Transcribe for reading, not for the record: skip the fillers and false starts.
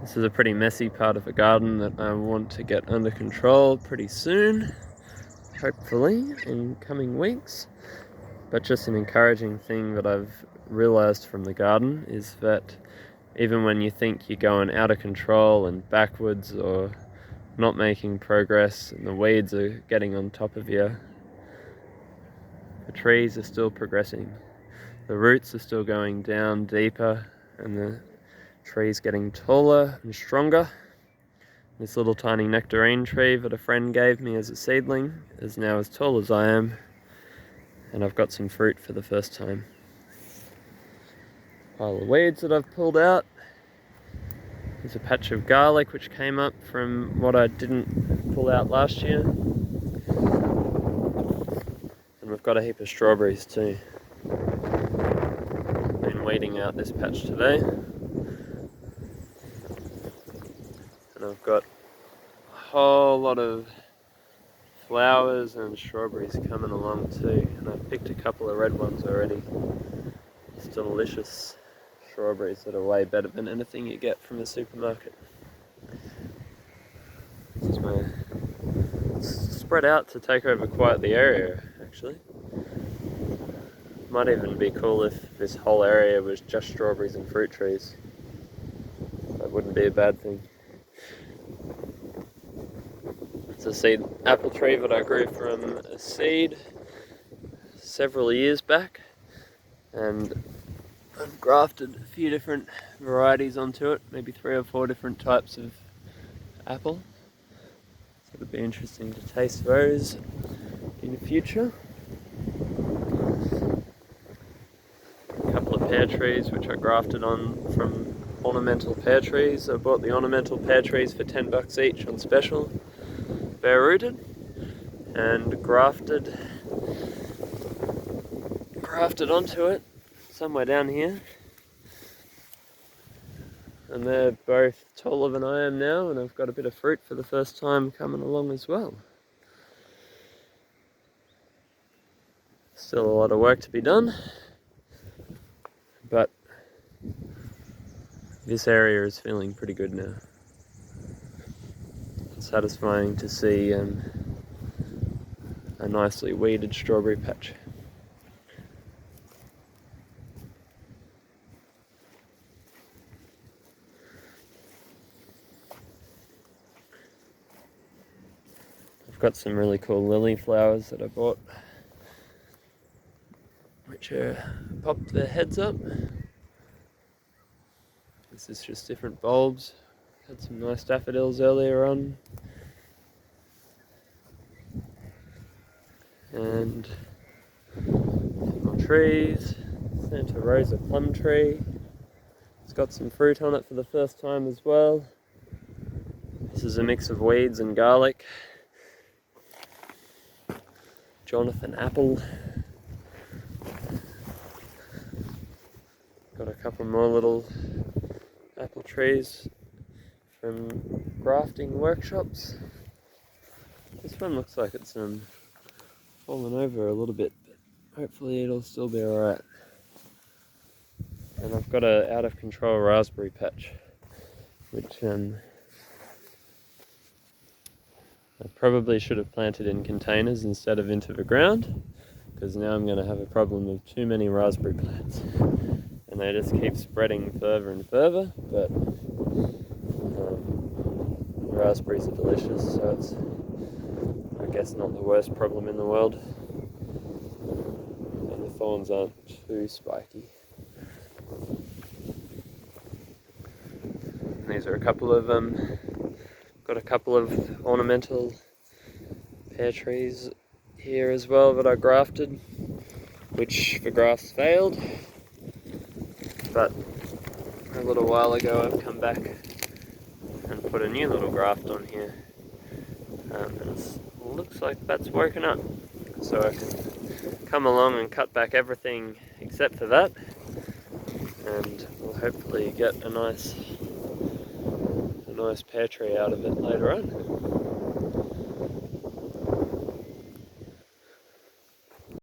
This is a pretty messy part of the garden that I want to get under control pretty soon, hopefully in coming weeks. But just an encouraging thing that I've realized from the garden is that even when you think you're going out of control and backwards or not making progress and the weeds are getting on top of you, the trees are still progressing. The roots are still going down deeper and the trees getting taller and stronger. This little tiny nectarine tree that a friend gave me as a seedling is now as tall as I am, and I've got some fruit for the first time. Pile of weeds that I've pulled out. There's a patch of garlic which came up from what I didn't pull out last year. And we've got a heap of strawberries too. Been weeding out this patch today. And I've got a whole lot of flowers and strawberries coming along too. And I've picked a couple of red ones already. It's delicious strawberries that are way better than anything you get from a supermarket. It's spread out to take over quite the area actually. Might even be cool if this whole area was just strawberries and fruit trees. That wouldn't be a bad thing. It's a seed apple tree that I grew from a seed several years back, and I've grafted a few different varieties onto it, maybe 3 or 4 different types of apple. So it'll be interesting to taste those in the future. A couple of pear trees which I grafted on from ornamental pear trees. I bought the ornamental pear trees for $10 each on special, bare rooted, and grafted onto it somewhere down here. And they're both taller than I am now, and I've got a bit of fruit for the first time coming along as well. Still a lot of work to be done, but this area is feeling pretty good now. It's satisfying to see a nicely weeded strawberry patch. I've got some really cool lily flowers that I bought, which popped their heads up. This is just different bulbs. Had some nice daffodils earlier on. And more trees. Santa Rosa plum tree. It's got some fruit on it for the first time as well. This is a mix of weeds and garlic. Jonathan apple. Got a couple more little apple trees from grafting workshops. This one looks like it's fallen over a little bit, but hopefully it'll still be alright. And I've got a out of control raspberry patch, which I probably should have planted in containers instead of into the ground, because now I'm going to have a problem of too many raspberry plants. And they just keep spreading further and further, but raspberries are delicious, so it's, I guess, not the worst problem in the world. And the thorns aren't too spiky. And these are a couple of, got a couple of ornamental pear trees here as well that I grafted, which the grafts failed. But a little while ago I've come back and put a new little graft on here, and it looks like that's woken up, so I can come along and cut back everything except for that, and we'll hopefully get a nice pear tree out of it later on.